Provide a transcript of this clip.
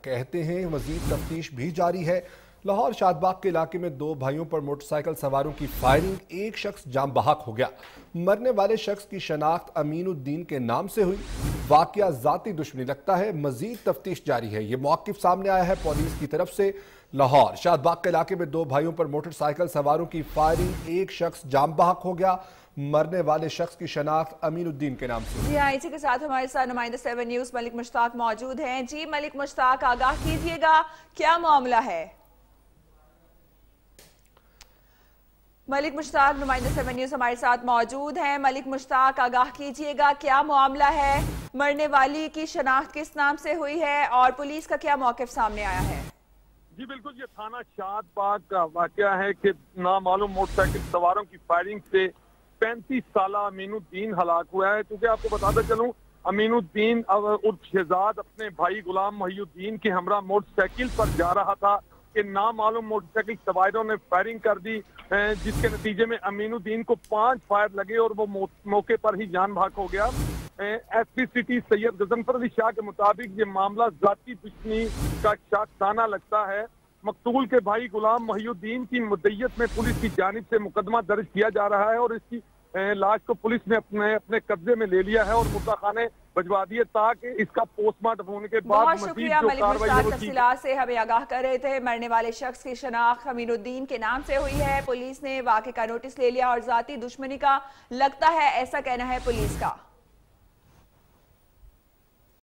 کہتے ہیں مزید تفتیش بھی جاری ہے۔ لاہور شاد باغ کے علاقے میں 2 بھائیوں پر موٹر سائیکل سواروں کی فائرنگ، ایک شخص جاں بحق ہو گیا۔ مرنے والے شخص کی شناخت امین الدین کے نام سے ہوئی۔ واقعہ ذاتی دشمنی لگتا ہے، مزید تفتیش جاری ہے، یہ موقف سامنے آیا ہے پولیس کی طرف سے۔ لاہور شاد باغ کے علاقے میں 2 بھائیوں پر موٹر سائیکل سواروں کی فائرنگ، ایک شخص جاں بحق ہو گیا۔ مرنے والے شخص کی شناخت امین الدین کے نام سے۔ جی ہاں، اسی کے ساتھ ہمارے ساتھ نمائندہ 7 نیوز ملک مشتاق موجود ہیں۔ جی ملک مشتاق، آگاہ کیجئے گا، کیا معاملہ ہے؟ ملک مشتاق، نمائندہ 7 نیوز ہمارے ساتھ موجود ہیں۔ ملک مشتاق، آگاہ کیجئے گا، کیا معاملہ ہے؟ مرنے والی کی شناخت کس نام سے ہوئی ہے اور پولیس کا کیا موقف سامنے آیا ہے؟ جی بالکل، یہ تھانہ شاد باغ کا واقعہ ہے کہ نامعلوم موٹر سائیکل سواروں کی فائرنگ سے 35 سالہ امین الدین ہلاک ہوا ہے۔ کیونکہ آپ کو بتاتا چلوں، امین الدین عرف شہزاد اپنے بھائی غلام محی الدین کے ہمراہ موٹر سائیکل پر جا رہا تھا کہ نامعلوم موٹر سائیکل سواروں نے فائرنگ کر دی، جس کے نتیجے میں امین الدین کو 5 فائر لگے اور وہ موقع پر ہی جان بحق ہو گیا۔ ایس پی سٹی سید غضنفر علی شاہ کے مطابق یہ معاملہ ذاتی دشمنی کا شاخسانہ لگتا ہے۔ مقتول کے بھائی غلام محی الدین کی مدعیت میں پولیس کی جانب سے مقدمہ درج کیا جا رہا ہے اور اس کی لاش کو پولیس نے اپنے قبضے میں لے لیا ہے اور مردہ خانے بھجوا دیے تاکہ اس کا پوسٹ مارٹم ہونے کے بعد بہت شکریہ ملک مشتاق، تفصیلات سے ہمیں آگاہ کر رہے تھے۔ مرنے والے شخص کی شناخت امین الدین کے نام سے ہوئی ہے۔ پولیس نے واقعے کا نوٹس لے لیا اور ذاتی دشمنی کا لگتا ہے، ایسا کہنا ہے پولیس کا۔